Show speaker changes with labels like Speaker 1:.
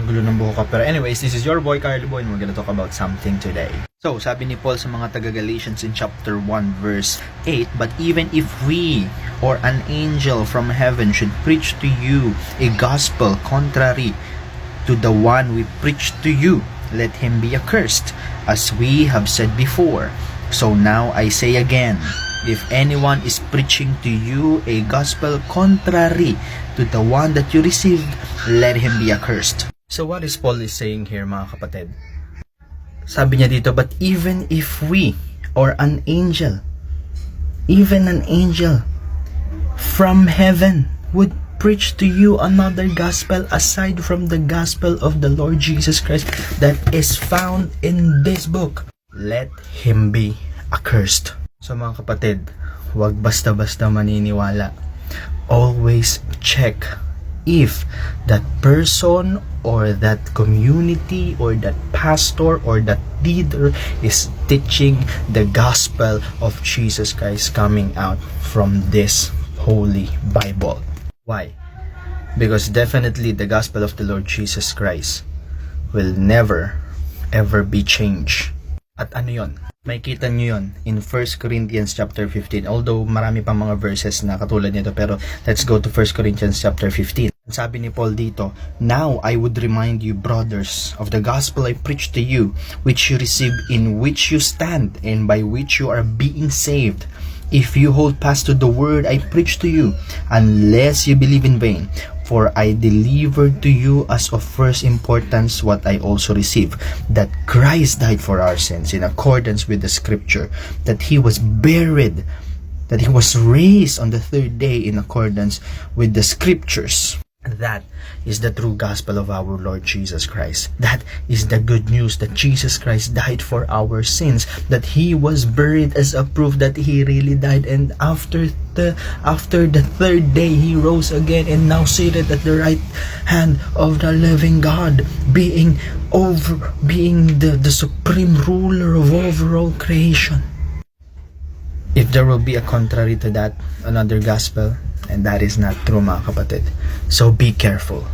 Speaker 1: Ang gulo ng buho ka. Pero anyways, this is your boy, Carly Boy, and we're gonna talk about something today. So, sabi ni Paul sa mga taga-Galatians in chapter 1, verse 8, "But even if we or an angel from heaven should preach to you a gospel contrary to the one we preach to you, let him be accursed, as we have said before. So now I say again, if anyone is preaching to you a gospel contrary to the one that you received, let him be accursed." So what is Paul is saying here, mga kapatid? Sabi niya dito, but even if we or an angel, even an angel from heaven would preach to you another gospel aside from the gospel of the Lord Jesus Christ that is found in this book, let him be accursed. So mga kapatid, huwag basta-basta maniniwala. Always check if that person or that community or that pastor or that leader is teaching the gospel of Jesus Christ coming out from this Holy Bible. Why? Because definitely the gospel of the Lord Jesus Christ will never ever be changed. At ano yon? Makikita nyo yon in 1 Corinthians chapter 15. Although marami pang mga verses na katulad nito, pero let's go to 1 Corinthians chapter 15. Sabi ni Paul dito, "Now I would remind you, brothers, of the gospel I preached to you, which you received, in which you stand, and by which you are being saved, if you hold fast to the word I preached to you, unless you believe in vain. For I delivered to you as of first importance what I also received, that Christ died for our sins in accordance with the scripture, that he was buried, that he was raised on the third day in accordance with the scriptures." That is the true gospel of our Lord Jesus Christ. That is the good news that Jesus Christ died for our sins, that he was buried as a proof that he really died, and after the third day he rose again, and now seated at the right hand of the living God, being the supreme ruler of overall creation. If there will be a contrary to that, another gospel, and that is not true, mga kapatid. So be careful.